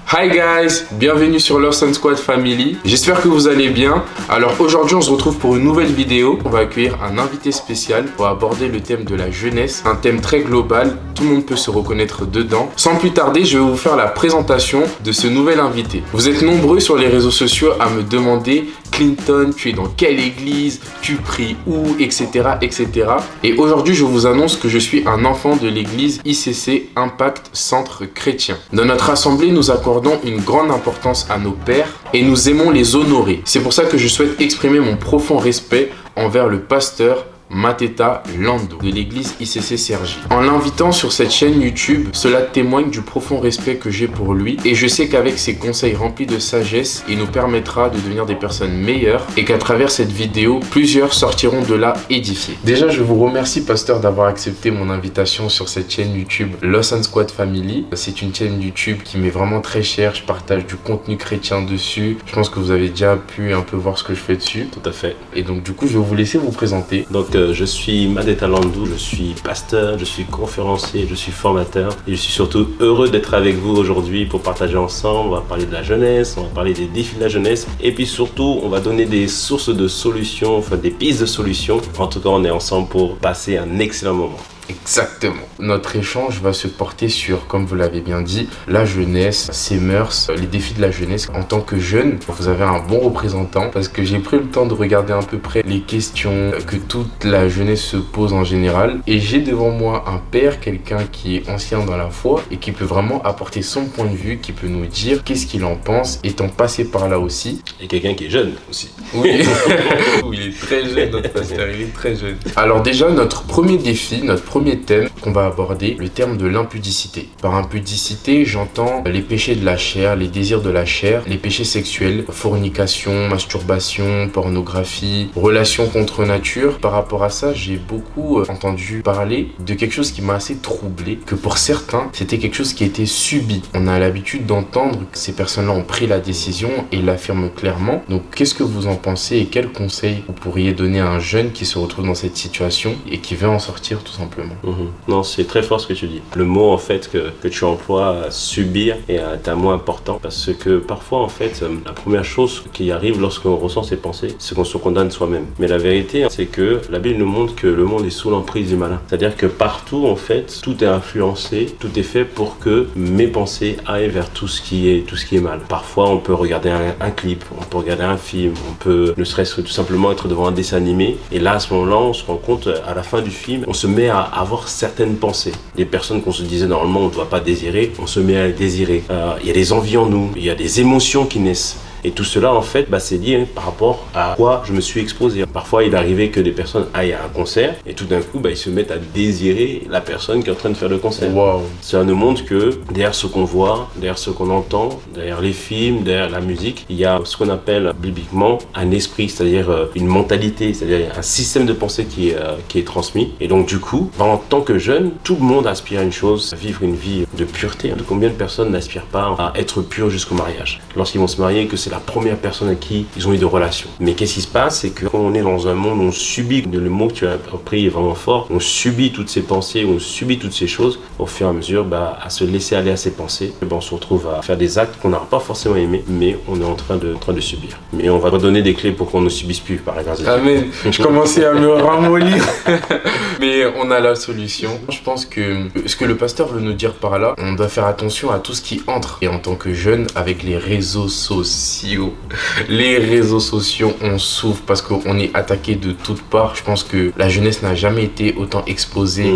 Hi guys, bienvenue sur Lawson Squad Family. J'espère que vous allez bien. Alors aujourd'hui on se retrouve pour une nouvelle vidéo. On va accueillir un invité spécial pour aborder le thème de la jeunesse. Un thème très global, tout le monde peut se reconnaître dedans. Sans plus tarder, je vais vous faire la présentation de ce nouvel invité. Vous êtes nombreux sur les réseaux sociaux à me demander Clinton, tu es dans quelle église, tu pries où, etc. etc. Et aujourd'hui je vous annonce que je suis un enfant de l'église ICC Impact Centre Chrétien. Dans notre assemblée, nous accordons une grande importance à nos pères et nous aimons les honorer. C'est pour ça que je souhaite exprimer mon profond respect envers le pasteur Mateta Lando de l'église ICC Cergy. En l'invitant sur cette chaîne YouTube, cela témoigne du profond respect que j'ai pour lui et je sais qu'avec ses conseils remplis de sagesse, il nous permettra de devenir des personnes meilleures et qu'à travers cette vidéo, plusieurs sortiront de là édifiés. Déjà, je vous remercie pasteur d'avoir accepté mon invitation sur cette chaîne YouTube Lawson Squad Family. C'est une chaîne YouTube qui m'est vraiment très chère, je partage du contenu chrétien dessus. Je pense que vous avez déjà pu un peu voir ce que je fais dessus. Tout à fait. Et donc du coup, je vais vous laisser vous présenter. Donc je suis Mateta Lando, je suis pasteur, je suis conférencier, je suis formateur et je suis surtout heureux d'être avec vous aujourd'hui pour partager ensemble. On va parler de la jeunesse, on va parler des défis de la jeunesse et puis surtout on va donner des sources de solutions, enfin des pistes de solutions. En tout cas, on est ensemble pour passer un excellent moment. Exactement. Notre échange va se porter sur, comme vous l'avez bien dit, la jeunesse, ses mœurs, les défis de la jeunesse. En tant que jeune, vous avez un bon représentant parce que j'ai pris le temps de regarder à peu près les questions que toute la jeunesse se pose en général. Et j'ai devant moi un père, quelqu'un qui est ancien dans la foi et qui peut vraiment apporter son point de vue, qui peut nous dire qu'est-ce qu'il en pense, étant passé par là aussi. Et quelqu'un qui est jeune aussi. Oui, il est très jeune, notre pasteur, il est très jeune. Alors déjà, notre premier défi, notre premier thème qu'on va aborder, le terme de l'impudicité. Par impudicité, j'entends les péchés de la chair, les désirs de la chair, les péchés sexuels, fornication, masturbation, pornographie, relations contre nature. Par rapport à ça, j'ai beaucoup entendu parler de quelque chose qui m'a assez troublé, que pour certains, c'était quelque chose qui était subi. On a l'habitude d'entendre que ces personnes-là ont pris la décision et l'affirment clairement. Donc, qu'est-ce que vous en pensez et quels conseils vous pourriez donner à un jeune qui se retrouve dans cette situation et qui veut en sortir tout simplement? Non, c'est très fort ce que tu dis. Le mot en fait que tu emploies, subir, est un mot important parce que parfois en fait, la première chose qui arrive lorsqu'on ressent ces pensées, c'est qu'on se condamne soi-même. Mais la vérité, c'est que la Bible nous montre que le monde est sous l'emprise du malin. C'est-à-dire que partout en fait, tout est influencé, tout est fait pour que mes pensées aillent vers tout ce qui est mal. Parfois, on peut regarder un clip, on peut regarder un film, on peut ne serait-ce que tout simplement être devant un dessin animé et là à ce moment-là, on se rend compte à la fin du film, on se met à avoir certaines pensées. Des personnes qu'on se disait normalement on ne doit pas désirer, on se met à les désirer. Il y a des envies en nous, il y a des émotions qui naissent. Et tout cela, en fait, c'est lié par rapport à quoi je me suis exposé. Parfois, il arrivait que des personnes aillent à un concert et tout d'un coup, ils se mettent à désirer la personne qui est en train de faire le concert. Wow. Ça nous montre que derrière ce qu'on voit, derrière ce qu'on entend, derrière les films, derrière la musique, il y a ce qu'on appelle bibliquement un esprit, c'est-à-dire une mentalité, c'est-à-dire un système de pensée qui est transmis. Et donc, du coup, en tant que jeune, tout le monde aspire à une chose, à vivre une vie de pureté. Combien de personnes n'aspirent pas à être pures jusqu'au mariage? Lorsqu'ils vont se marier, que c'est la première personne à qui ils ont eu de relations. Mais qu'est-ce qui se passe, c'est que quand on est dans un monde où on subit, le mot que tu as pris est vraiment fort, on subit toutes ces pensées, on subit toutes ces choses, au fur et à mesure, à se laisser aller à ces pensées, on se retrouve à faire des actes qu'on n'aura pas forcément aimés, mais on est en train de subir. Mais on va redonner des clés pour qu'on ne subisse plus, par exemple. Amen. Je commençais à me ramollir. Mais on a la solution. Je pense que ce que le pasteur veut nous dire par là, on doit faire attention à tout ce qui entre. Et en tant que jeune, avec les réseaux sociaux, on souffre parce qu'on est attaqué de toutes parts. Je pense que la jeunesse n'a jamais été autant exposée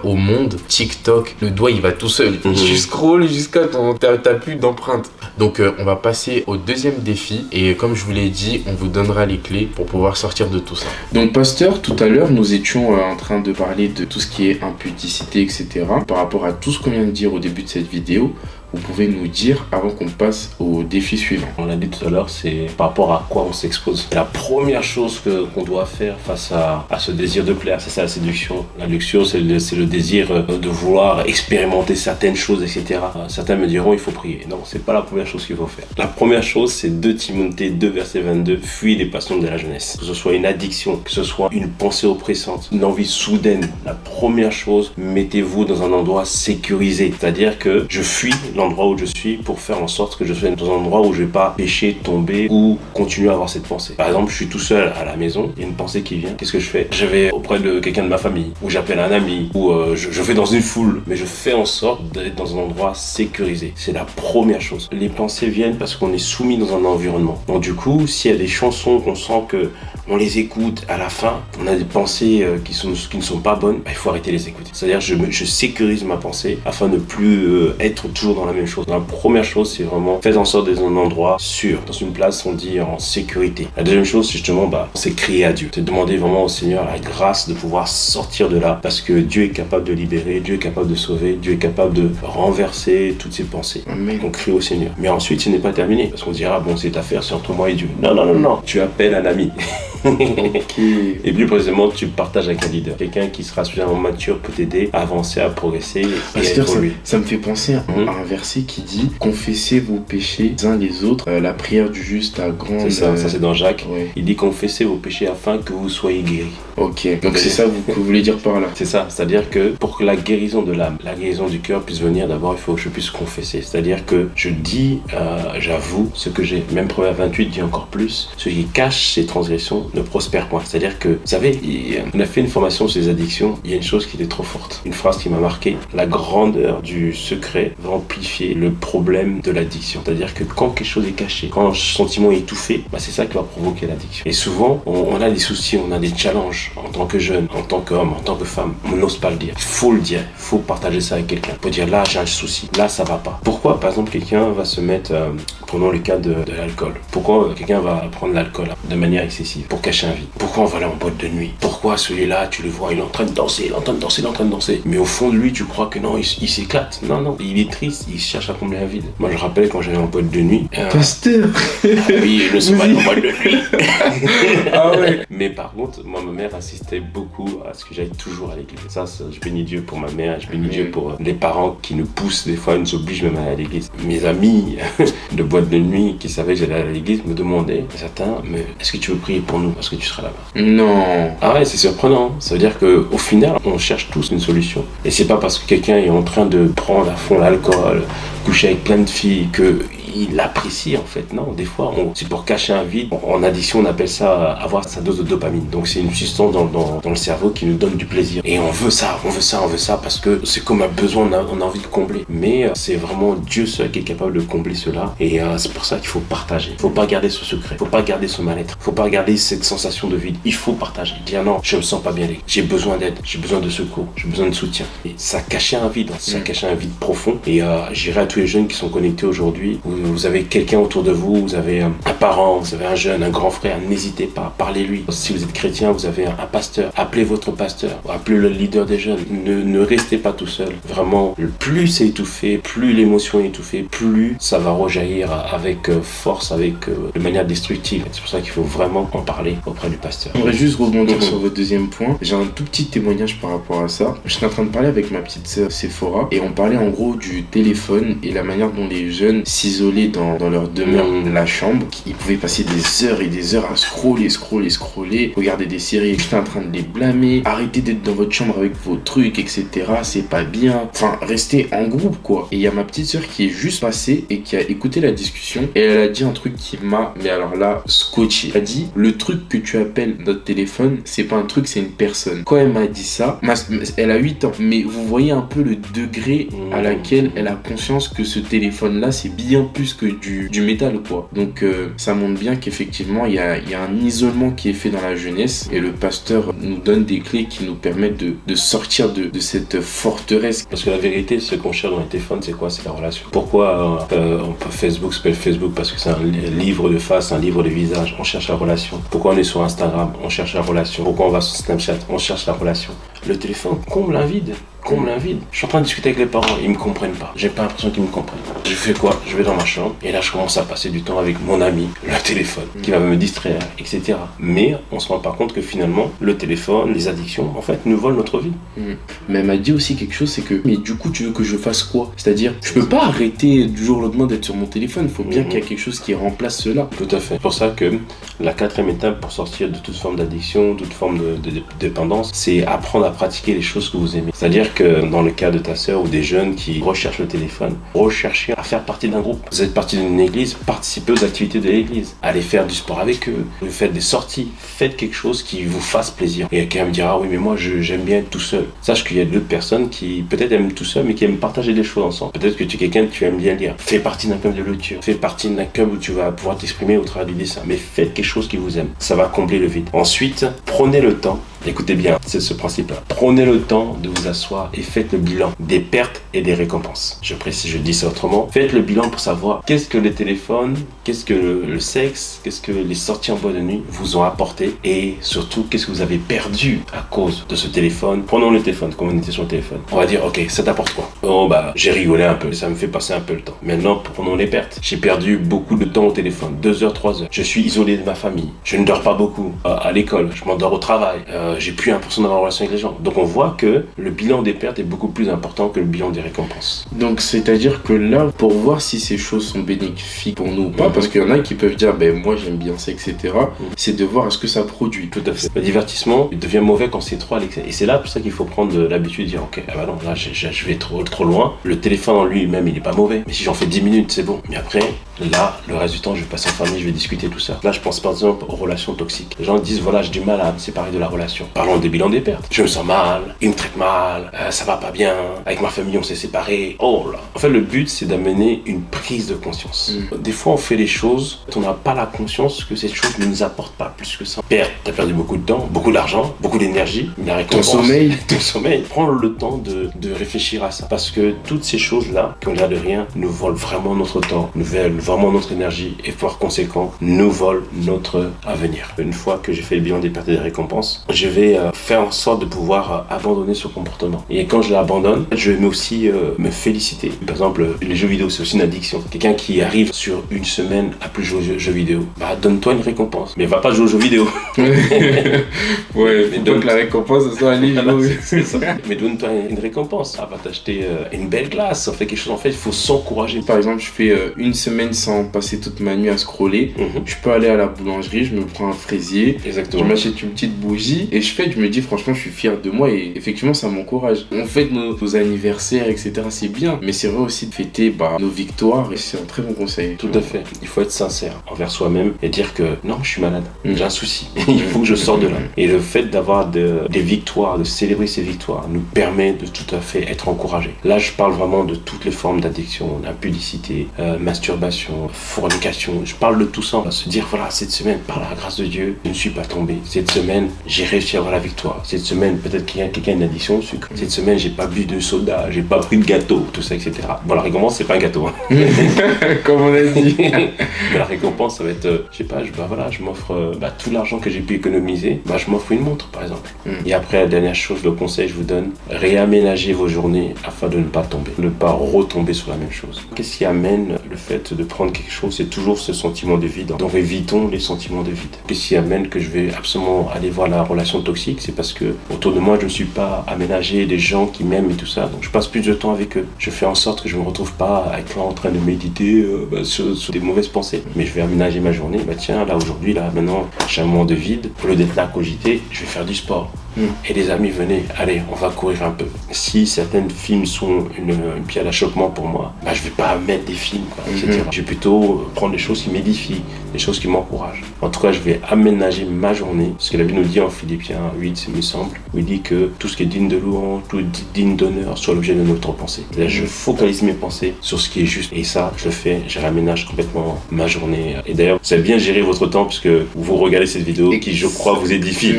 au monde. TikTok, le doigt il va tout seul. Tu scrolles jusqu'à t'as plus d'empreinte. Donc on va passer au deuxième défi et comme je vous l'ai dit, on vous donnera les clés pour pouvoir sortir de tout ça. Donc pasteur, tout à l'heure nous étions en train de parler de tout ce qui est impudicité, etc. Par rapport à tout ce qu'on vient de dire au début de cette vidéo, vous pouvez nous dire avant qu'on passe au défi suivant? On l'a dit tout à l'heure, c'est par rapport à quoi on s'expose. La première chose qu'on doit faire face à ce désir de plaire, c'est ça la séduction. La luxure, c'est le désir de vouloir expérimenter certaines choses, etc. Certains me diront il faut prier. Non, c'est pas la première chose qu'il faut faire. La première chose, c'est 2 Timothée 2 verset 22, fuis les passions de la jeunesse. Que ce soit une addiction, que ce soit une pensée oppressante, une envie soudaine. La première chose, mettez-vous dans un endroit sécurisé. C'est-à-dire que je fuis l'endroit où je suis pour faire en sorte que je sois dans un endroit où je vais pas pécher, tomber ou continuer à avoir cette pensée. Par exemple, je suis tout seul à la maison, il y a une pensée qui vient, qu'est-ce que je fais? Je vais auprès de quelqu'un de ma famille, ou j'appelle un ami, ou je vais dans une foule, mais je fais en sorte d'être dans un endroit sécurisé. C'est la première chose. Les pensées viennent parce qu'on est soumis dans un environnement. Donc du coup, s'il y a des chansons qu'on sent que on les écoute, à la fin, on a des pensées qui ne sont pas bonnes, il faut arrêter de les écouter. C'est-à-dire je sécurise ma pensée afin de ne plus être toujours dans la même chose. La première chose, c'est vraiment faites en sorte d'être dans un endroit sûr, dans une place, on dit en sécurité. La deuxième chose, justement, c'est crier à Dieu. C'est demander vraiment au Seigneur la grâce de pouvoir sortir de là, parce que Dieu est capable de libérer, Dieu est capable de sauver, Dieu est capable de renverser toutes ces pensées. Amen. On crie au Seigneur. Mais ensuite, ce n'est pas terminé, parce qu'on dira, bon, c'est affaire, c'est entre moi et Dieu. Non, non, non, non. Tu appelles un ami. Okay. Et plus précisément, tu partages avec un leader. Quelqu'un qui sera suffisamment mature peut t'aider à avancer, à progresser et à évoluer. Ça me fait penser à un verset qui dit « Confessez vos péchés les uns les autres, la prière du juste a grande... » C'est ça, ça c'est dans Jacques. Ouais. Il dit « Confessez vos péchés afin que vous soyez guéris. » Ok, donc c'est ça que vous voulez dire par là. C'est ça, c'est-à-dire que pour que la guérison de l'âme, la guérison du cœur puisse venir, d'abord il faut que je puisse confesser. C'est-à-dire que je dis, j'avoue ce que j'ai. Même Proverbe 28 dit encore plus, celui qui cache ses transgressions ne prospère point. C'est-à-dire que, vous savez, on a fait une formation sur les addictions, il y a une chose qui était trop forte. Une phrase qui m'a marqué, la grandeur du secret va amplifier le problème de l'addiction. C'est-à-dire que quand quelque chose est caché, quand un sentiment est étouffé, c'est ça qui va provoquer l'addiction. Et souvent, on a des soucis, on a des challenges en tant que jeune, en tant qu'homme, en tant que femme. On n'ose pas le dire. Il faut le dire. Il faut partager ça avec quelqu'un. Il faut dire là, j'ai un souci. Là, ça va pas. Pourquoi, par exemple, quelqu'un va se mettre, prenons le cas de l'alcool. Pourquoi quelqu'un va prendre l'alcool de manière excessive pour cacher un vide? Pourquoi on va aller en boîte de nuit? Pourquoi celui-là, tu le vois, il est en train de danser, il est en train de danser, il est en train de dancer. Mais au fond de lui, tu crois que non, il s'éclate. Non, non. Il est triste, il cherche à combler un vide. Moi, je rappelle quand j'allais en boîte de nuit. Pasteur! Oui, je ne suis pas en boîte de nuit. Ah ouais. Mais par contre, moi, ma mère insistait beaucoup à ce que j'aille toujours à l'église. Ça, je bénis Dieu pour ma mère, je bénis Dieu pour les parents qui nous poussent, des fois, ils nous obligent même à aller à l'église. Mes amis de boîte de nuit qui savaient que j'allais à l'église me demandaient, certains, mais est-ce que tu veux prier pour nous parce que tu seras là-bas? Non. Ah ouais, c'est surprenant. Ça veut dire qu'au final, on cherche tous une solution. Et c'est pas parce que quelqu'un est en train de prendre à fond l'alcool, coucher avec plein de filles, qu'il apprécie en fait. Non, des fois, c'est pour cacher un vide. En addiction, on appelle ça avoir sa dose de dopamine. Donc c'est une substance dans le cerveau qui nous donne du plaisir. Et on veut ça, on veut ça, on veut ça parce que c'est comme un besoin, on a envie de combler. Mais c'est vraiment Dieu seul qui est capable de combler cela. Et c'est pour ça qu'il faut partager. Il faut pas garder ce secret. Il faut pas garder ce mal-être. Il faut pas garder cette sensation de vide. Il faut partager. Dire non, je me sens pas bien. J'ai besoin d'aide. J'ai besoin de secours. J'ai besoin de soutien. Et ça cachait un vide. Ça cachait un vide profond. Et j'irai à tous les jeunes qui sont connectés aujourd'hui. Vous avez quelqu'un autour de vous. Vous avez un parent. Vous avez un jeune, un grand frère. N'hésitez pas. Parlez-lui. Si vous êtes chrétien, vous avez un pasteur. Appelez votre pasteur. Appelez le leader des jeunes. Ne restez pas tout seul. Vraiment, plus c'est étouffé, plus l'émotion est étouffée, plus ça va rejaillir avec force, de manière destructive. C'est pour ça qu'il faut vraiment en parler auprès du pasteur. J'aimerais juste rebondir sur votre deuxième point. J'ai un tout petit témoignage par rapport à ça. J'étais en train de parler avec ma petite sœur Sephora et on parlait en gros du téléphone et la manière dont les jeunes s'isolaient dans leur demeure, la chambre. Ils pouvaient passer des heures et des heures à scroller, regarder des séries. J'étais en train de les blâmer. Arrêtez d'être dans votre chambre avec vos trucs, etc. C'est pas bien. Enfin, restez en groupe, quoi. Et il y a ma petite sœur qui est juste passée et qui a écouté la discussion et elle a dit un truc qui m'a, mais alors là, scotché. Elle a dit, le truc que tu appelles notre téléphone, c'est pas un truc, c'est une personne. Quand elle m'a dit ça, elle a 8 ans, mais vous voyez un peu le degré à laquelle elle a conscience que ce téléphone-là, c'est bien plus que du métal, quoi. Donc, ça montre bien qu'effectivement, il y a un isolement qui est fait dans la jeunesse et le pasteur nous donne des clés qui nous permettent de sortir de cette forteresse. Parce que la vérité, ce qu'on cherche dans les téléphones, c'est quoi? C'est la relation. Pourquoi Facebook s'appelle Facebook? Parce que c'est un livre de face, un livre de visage. On cherche la relation. Pourquoi on est sur Instagram? On cherche la relation. Pourquoi on va sur Snapchat? On cherche la relation. Le téléphone comble un vide. Je suis en train de discuter avec les parents, ils me comprennent pas. J'ai pas l'impression qu'ils me comprennent. Je fais quoi? Je vais dans ma chambre et là je commence à passer du temps avec mon ami, le téléphone, qui va me distraire, etc. Mais on se rend pas compte que finalement, le téléphone, les addictions, en fait, nous volent notre vie. Mais elle m'a dit aussi quelque chose, c'est que, mais du coup, tu veux que je fasse quoi? C'est-à-dire, je peux pas arrêter du jour au lendemain d'être sur mon téléphone. Il faut bien qu'il y ait quelque chose qui remplace cela. Tout à fait. C'est pour ça que la 4e étape pour sortir de toute forme d'addiction, toute forme de dépendance, c'est apprendre à pratiquer les choses que vous aimez. C'est-à-dire que dans le cas de ta sœur ou des jeunes qui recherchent le téléphone, recherchez à faire partie d'un groupe. Vous êtes partie d'une église, participez aux activités de l'église. Allez faire du sport avec eux, faites des sorties, faites quelque chose qui vous fasse plaisir. Et quelqu'un me dira, ah oui, mais moi j'aime bien être tout seul. Sache qu'il y a d'autres personnes qui peut-être aiment tout seul, mais qui aiment partager des choses ensemble. Peut-être que tu es quelqu'un que tu aimes bien lire. Fais partie d'un club de lecture. Fais partie d'un club où tu vas pouvoir t'exprimer au travers du dessin. Mais faites quelque chose qui vous aime. Ça va combler le vide. Ensuite, prenez le temps. Écoutez bien, c'est ce principe-là. Prenez le temps de vous asseoir et faites le bilan des pertes et des récompenses. Je précise, je dis ça autrement. Faites le bilan pour savoir qu'est-ce que les téléphones, qu'est-ce que le sexe, qu'est-ce que les sorties en boîte de nuit vous ont apporté et surtout qu'est-ce que vous avez perdu à cause de ce téléphone. Prenons le téléphone, comme on était sur le téléphone. On va dire, ok, ça t'apporte quoi? Oh bah, j'ai rigolé un peu, ça me fait passer un peu le temps. Maintenant, prenons les pertes. J'ai perdu beaucoup de temps au téléphone, 2 heures, 3 heures. Je suis isolé de ma famille. Je ne dors pas beaucoup à l'école. Je m'endors au travail. J'ai plus 1% dans ma relation avec les gens. Donc on voit que le bilan des pertes est beaucoup plus important que le bilan des récompenses. Donc c'est-à-dire que là, pour voir si ces choses sont bénéfiques pour nous ou pas, parce qu'il y en a qui peuvent dire, ben moi j'aime bien ça, etc. C'est de voir est-ce que ça produit. Tout à fait. Le divertissement, il devient mauvais quand c'est trop à l'excès. Et c'est là pour ça qu'il faut prendre l'habitude de dire, ok, ah bah non, là je vais trop loin. Le téléphone en lui-même, il est pas mauvais. Mais si j'en fais 10 minutes, c'est bon. Mais après, là, le reste du temps, je vais passer en famille, je vais discuter tout ça. Là, je pense par exemple aux relations toxiques. Les gens disent, voilà, j'ai du mal à me séparer de la relation. Parlons des bilans des pertes. Je me sens mal, il me traite mal, ça va pas bien, avec ma famille on s'est séparés. Oh là. En fait, le but c'est d'amener une prise de conscience. Des fois on fait les choses, on n'a pas la conscience que cette chose ne nous apporte pas plus que ça. Perte, t'as perdu beaucoup de temps, beaucoup d'argent, beaucoup d'énergie, la récompense. Ton sommeil. Prends le temps de réfléchir à ça. Parce que toutes ces choses-là, qui ont l'air de rien, nous volent vraiment notre temps, nous volent vraiment notre énergie et par conséquent, nous volent notre avenir. Une fois que j'ai fait le bilan des pertes et des récompenses, je vais faire en sorte de pouvoir abandonner ce comportement. Et quand je l'abandonne, je vais aussi me féliciter. Par exemple, les jeux vidéo, c'est aussi une addiction. Quelqu'un qui arrive sur une semaine à plus jouer aux jeux vidéo, bah donne-toi une récompense. Mais va pas jouer aux jeux vidéo. Ouais, mais donc la récompense, ça soit un livre. C'est ça. Mais donne-toi une récompense. Ça va t'acheter une belle glace, ça fait quelque chose. En fait, il faut s'encourager. Par exemple, je fais une semaine sans passer toute ma nuit à scroller. Je peux aller à la boulangerie, je me prends un fraisier. Exactement. Je m'achète une petite bougie et je me dis franchement je suis fier de moi et effectivement ça m'encourage. On fête nos anniversaires, etc. C'est bien, mais c'est vrai aussi de fêter nos victoires et c'est un très bon conseil. Tout à fait. Il faut être sincère envers soi-même et dire que non, je suis malade, j'ai un souci, il faut que je sorte de là. Et le fait d'avoir des victoires, de célébrer ces victoires nous permet de tout à fait être encouragé. Là, je parle vraiment de toutes les formes d'addiction, d'impudicité, masturbation, fornication. Je parle de tout ça. On va se dire, voilà, cette semaine, par la grâce de Dieu, je ne suis pas tombé. Cette semaine, j'ai réussi à avoir la victoire. Cette semaine, peut-être qu'il y a quelqu'un une addiction au sucre. Cette semaine, j'ai pas bu de soda, j'ai pas pris de gâteau, tout ça, etc. Bon, la récompense, c'est pas un gâteau. Comme on a dit. Mais la récompense, ça va être, je sais pas, je m'offre tout l'argent que j'ai pu économiser, je m'offre une montre, par exemple. Et après, la dernière chose, le conseil que je vous donne, réaménagez vos journées afin de ne pas tomber, ne pas retomber sur la même chose. Qu'est-ce qui amène le fait de prendre quelque chose? C'est toujours ce sentiment de vide. Donc, évitons les sentiments de vide. Qu'est-ce qui amène que je vais absolument aller voir la relation toxique? C'est parce que autour de moi, je ne suis pas aménagé des gens qui m'aiment et tout ça. Donc, je passe plus de temps avec eux. Je fais en sorte que je ne me retrouve pas à être là en train de méditer sur des mauvaises pensées. Mais je vais aménager ma journée. Tiens, là, aujourd'hui, là, maintenant, j'ai un moment de vide. Au lieu d'être là à cogiter, je vais faire du sport. Et les amis, venez, allez, on va courir un peu. Si certains films sont une pierre d'achoppement pour moi, je vais pas mettre des films, etc. Je vais plutôt prendre des choses qui m'édifient, des choses qui m'encouragent. En tout cas, je vais aménager ma journée. Ce que la Bible nous dit en Philippiens 8, il me semble, où il dit que tout ce qui est digne de louange, tout digne d'honneur, soit l'objet de notre pensée. C'est-à-dire, je focalise mes pensées sur ce qui est juste. Et ça, je le fais, je réaménage complètement ma journée. Et d'ailleurs, vous savez bien gérer votre temps puisque vous regardez cette vidéo qui, je crois, vous édifie.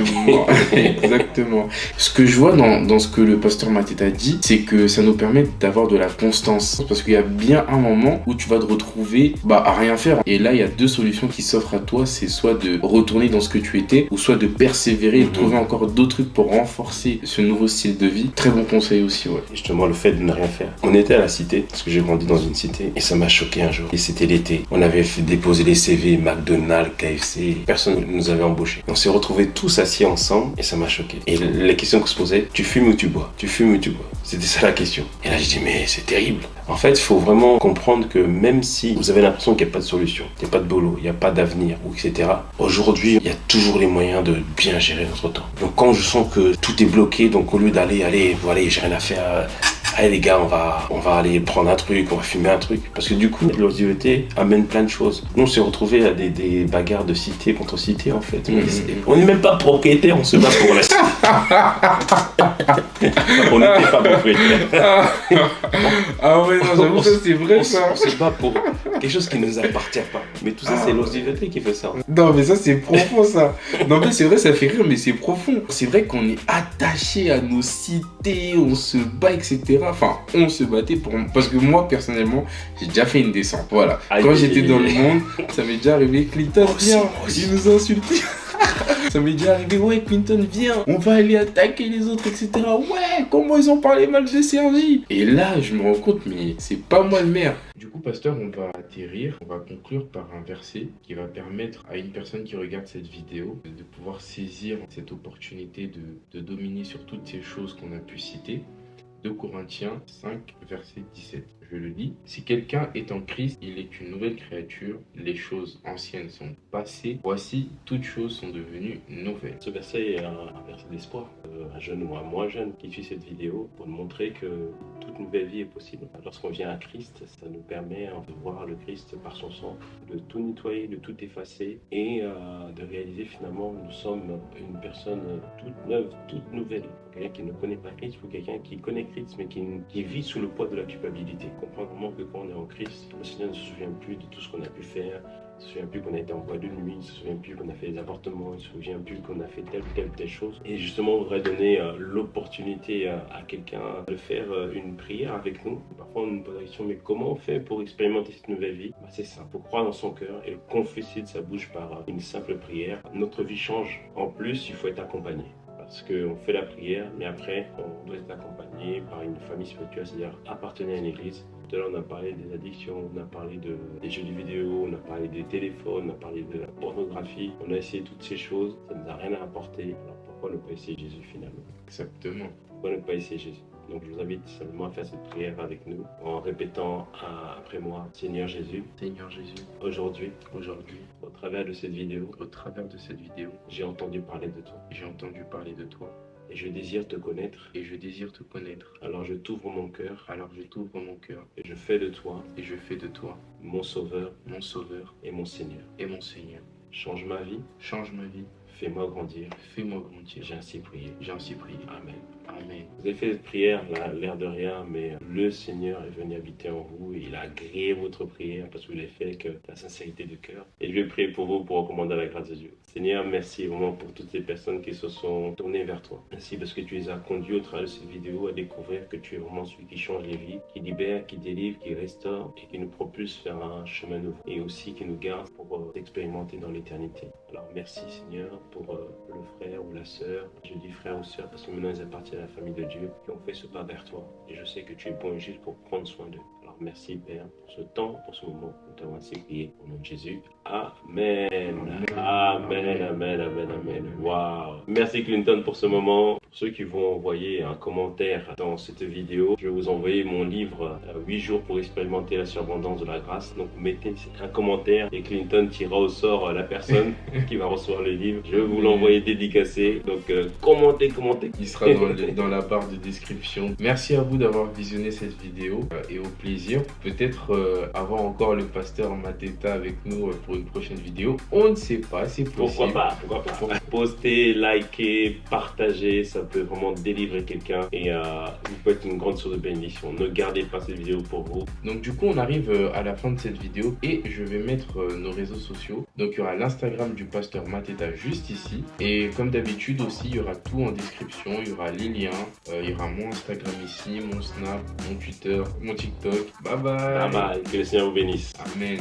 Exactement. Ce que je vois dans ce que le pasteur Mathé a dit, c'est que ça nous permet d'avoir de la constance. Parce qu'il y a bien un moment où tu vas te retrouver à rien faire. Et là, il y a deux solutions qui s'offrent à toi. C'est soit de retourner dans ce que tu étais, ou soit de persévérer et de trouver encore d'autres trucs pour renforcer ce nouveau style de vie. Très bon conseil aussi, ouais. Justement, le fait de ne rien faire. On était à la cité, parce que j'ai grandi dans une cité, et ça m'a choqué un jour. Et c'était l'été. On avait fait déposer les CV, McDonald's, KFC. Personne ne nous avait embauchés. On s'est retrouvés tous assis ensemble, et ça m'a choqué. Ok. Et la question qu'on se posait, tu fumes ou tu bois? Tu fumes ou tu bois? C'était ça la question. Et là, je dis, mais c'est terrible. En fait, il faut vraiment comprendre que même si vous avez l'impression qu'il n'y a pas de solution, il n'y a pas de boulot, il n'y a pas d'avenir, etc., aujourd'hui, il y a toujours les moyens de bien gérer notre temps. Donc, quand je sens que tout est bloqué, donc au lieu allez, j'ai rien à faire, allez les gars, on va aller prendre un truc, on va fumer un truc. Parce que du coup, l'oisiveté amène plein de choses. Nous, on s'est retrouvés à des bagarres de cité contre cité, en fait. On n'est même pas propriétaire, on se bat pour la cité. On n'était pas propriétaire. Ah ouais, non, j'avoue, ça c'est vrai ça. On se bat pour quelque chose qui ne nous appartient pas. Mais tout ça, c'est l'oisiveté qui fait ça. Non, mais ça c'est profond ça. Non, mais c'est vrai, ça fait rire, mais c'est profond. C'est vrai qu'on est attaché à nos cités, on se bat, etc. Enfin, on se battait pour... Parce que moi, personnellement, j'ai déjà fait une descente. Voilà. Quand j'étais dans le monde, ça m'est déjà arrivé. Clinton, viens, il nous a insultés. Ça m'est déjà arrivé, ouais, Clinton, viens, on va aller attaquer les autres, etc. Ouais, comment ils ont parlé mal de Sergi. Et là, je me rends compte, mais c'est pas moi le maire. Du coup, pasteur, on va atterrir, on va conclure par un verset qui va permettre à une personne qui regarde cette vidéo de pouvoir saisir cette opportunité de dominer sur toutes ces choses qu'on a pu citer. 2 Corinthiens 5, verset 17. Je le lis. Si quelqu'un est en Christ, il est une nouvelle créature. Les choses anciennes sont passées. Voici, toutes choses sont devenues nouvelles. Ce verset est un verset d'espoir. Un jeune ou un moins jeune qui suit cette vidéo pour nous montrer que toute nouvelle vie est possible. Lorsqu'on vient à Christ, ça nous permet de voir le Christ par son sang, de tout nettoyer, de tout effacer et de réaliser finalement que nous sommes une personne toute neuve, toute nouvelle. Quelqu'un qui ne connaît pas Christ ou quelqu'un qui connaît Christ mais qui vit sous le poids de la culpabilité. Comprendre vraiment que quand on est en Christ, le Seigneur ne se souvient plus de tout ce qu'on a pu faire, il ne se souvient plus qu'on a été en boîte de nuit, il ne se souvient plus qu'on a fait des avortements, il ne se souvient plus qu'on a fait telle chose. Et justement, on voudrait donner l'opportunité à quelqu'un de faire une prière avec nous. Parfois, on nous pose la question, mais comment on fait pour expérimenter cette nouvelle vie? C'est simple, il faut croire dans son cœur et le confesser de sa bouche par une simple prière. Notre vie change. En plus, il faut être accompagné. Parce qu'on fait la prière, mais après, on doit être accompagné par une famille spirituelle, c'est-à-dire appartenir à une église. Tout à l'heure, on a parlé des addictions, on a parlé des jeux vidéo, on a parlé des téléphones, on a parlé de la pornographie. On a essayé toutes ces choses, ça ne nous a rien apporté. Alors pourquoi ne pas essayer Jésus finalement? Exactement. Pourquoi ne pas essayer Jésus? Donc je vous invite simplement à faire cette prière avec nous en répétant après moi, Seigneur Jésus, aujourd'hui, au travers de cette vidéo, j'ai entendu parler de toi. Et je désire te connaître. Alors je t'ouvre mon cœur. Et je fais de toi. Mon sauveur. Et mon Seigneur. Change ma vie. Fais-moi grandir. J'ai ainsi prié. Amen. Vous avez fait cette prière, l'air de rien, mais le Seigneur est venu habiter en vous et il a agréé votre prière parce que vous l'avez fait avec la sincérité de cœur. Et je vais prier pour vous pour recommander la grâce de Dieu. Seigneur, merci vraiment pour toutes ces personnes qui se sont tournées vers toi. Merci parce que tu les as conduits au travers de cette vidéo à découvrir que tu es vraiment celui qui change les vies, qui libère, qui délivre, qui restaure et qui nous propulse vers un chemin nouveau. Et aussi qui nous garde pour expérimenter dans l'éternité. Alors merci Seigneur pour le frère ou la sœur. Je dis frère ou sœur parce que maintenant ils appartiennent à la famille de Dieu qui ont fait ce pas vers toi. Et je sais que tu es bon et juste pour prendre soin d'eux. Alors merci Père pour ce temps, pour ce moment. Nous t'avons ainsi prié au nom de Jésus. Amen. Waouh. Merci Clinton pour ce moment. Pour ceux qui vont envoyer un commentaire dans cette vidéo, je vais vous envoyer mon livre 8 jours pour expérimenter la surabondance de la grâce. Donc mettez un commentaire et Clinton tirera au sort la personne qui va recevoir le livre. Je vais vous l'envoyer dédicacé. Donc commentez. Il sera dans la barre de description. Merci à vous d'avoir visionné cette vidéo et au plaisir. Peut-être avoir encore le pasteur Mateta avec nous pour une prochaine vidéo. On ne sait pas, c'est possible. Pourquoi pas. Postez, likez, partagez, ça peut vraiment délivrer quelqu'un et vous peut être une grande source de bénédiction. Ne gardez pas cette vidéo pour vous. Donc du coup, on arrive à la fin de cette vidéo et je vais mettre nos réseaux sociaux. Donc il y aura l'Instagram du pasteur Mateta juste ici. Et comme d'habitude aussi, il y aura tout en description. Il y aura les liens, il y aura mon Instagram ici, mon Snap, mon Twitter, mon TikTok. Bye bye. Que le Seigneur vous bénisse. Amen.